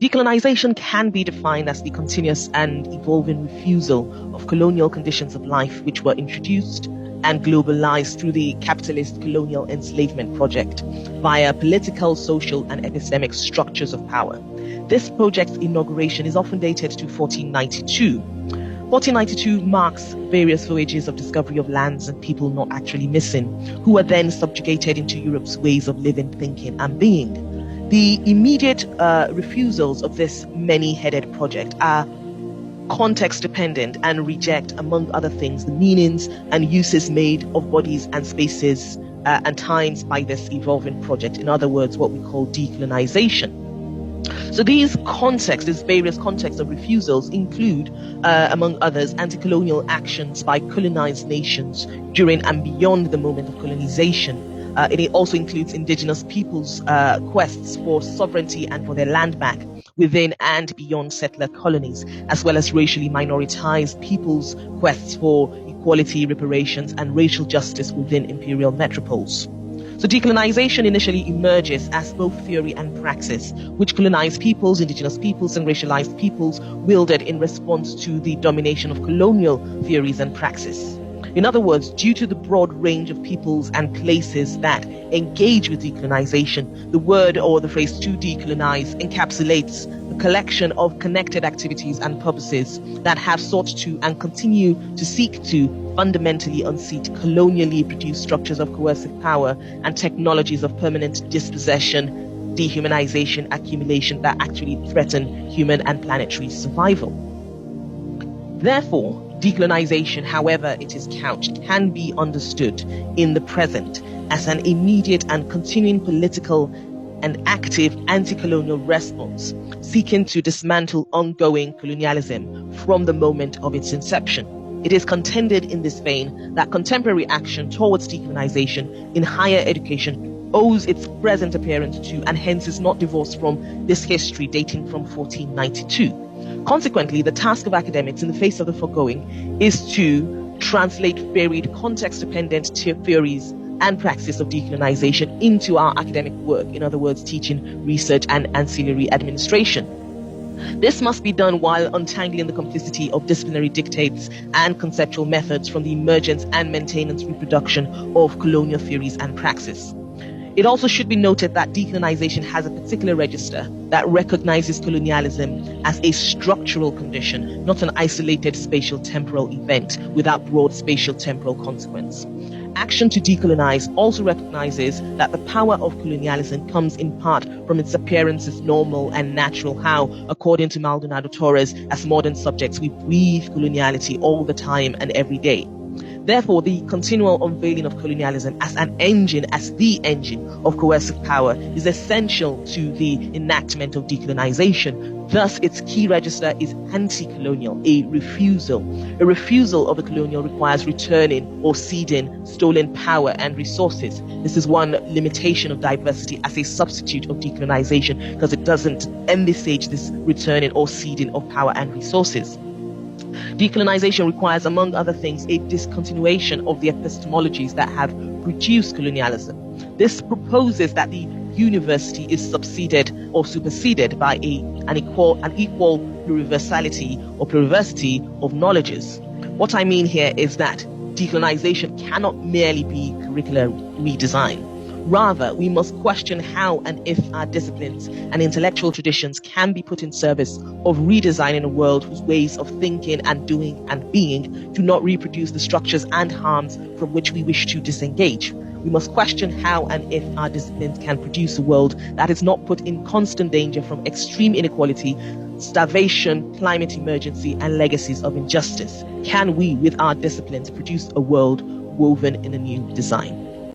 Decolonization can be defined as the continuous and evolving refusal of colonial conditions of life which were introduced and globalized through the capitalist colonial enslavement project via political, social, and epistemic structures of power. This project's inauguration is often dated to 1492. 1492 marks various voyages of discovery of lands and people not actually missing, who were then subjugated into Europe's ways of living, thinking, and being. The immediate refusals of this many-headed project are context-dependent and reject, among other things, the meanings and uses made of bodies and spaces and times by this evolving project. In other words, what we call decolonization. So these various contexts of refusals include, among others, anti-colonial actions by colonized nations during and beyond the moment of colonization. It also includes indigenous peoples' quests for sovereignty and for their land back within and beyond settler colonies, as well as racially minoritized peoples' quests for equality, reparations, and racial justice within imperial metropoles. So decolonization initially emerges as both theory and praxis, which colonized peoples, indigenous peoples, and racialized peoples wielded in response to the domination of colonial theories and praxis. In other words, due to the broad range of peoples and places that engage with decolonization, the word or the phrase to decolonize encapsulates the collection of connected activities and purposes that have sought to and continue to seek to fundamentally unseat colonially produced structures of coercive power and technologies of permanent dispossession, dehumanization, accumulation that actually threaten human and planetary survival. Therefore, decolonization, however it is couched, can be understood in the present as an immediate and continuing political and active anti-colonial response, seeking to dismantle ongoing colonialism from the moment of its inception. It is contended in this vein that contemporary action towards decolonization in higher education owes its present appearance to and hence is not divorced from this history dating from 1492. Consequently, the task of academics in the face of the foregoing is to translate varied context-dependent theories and praxis of decolonization into our academic work, in other words, teaching, research, and ancillary administration. This must be done while untangling the complicity of disciplinary dictates and conceptual methods from the emergence and maintenance reproduction of colonial theories and praxis. It also should be noted that decolonization has a particular register that recognizes colonialism as a structural condition, not an isolated spatial-temporal event without broad spatial-temporal consequence. Action to decolonize also recognizes that the power of colonialism comes in part from its appearance as normal and natural, how, according to Maldonado Torres, as modern subjects we breathe coloniality all the time and every day. Therefore, the continual unveiling of colonialism as an engine, as the engine of coercive power, is essential to the enactment of decolonization. Thus, its key register is anti-colonial, a refusal. A refusal of the colonial requires returning or ceding stolen power and resources. This is one limitation of diversity as a substitute of decolonization, because it doesn't envisage this returning or ceding of power and resources. Decolonization requires, among other things, a discontinuation of the epistemologies that have produced colonialism. This proposes that the university is superseded by an equal pluriversality or pluriversity of knowledges. What I mean here is that decolonization cannot merely be curricular redesign. Rather, we must question how and if our disciplines and intellectual traditions can be put in service of redesigning a world whose ways of thinking and doing and being do not reproduce the structures and harms from which we wish to disengage. We must question how and if our disciplines can produce a world that is not put in constant danger from extreme inequality, starvation, climate emergency, and legacies of injustice. Can we, with our disciplines, produce a world woven in a new design?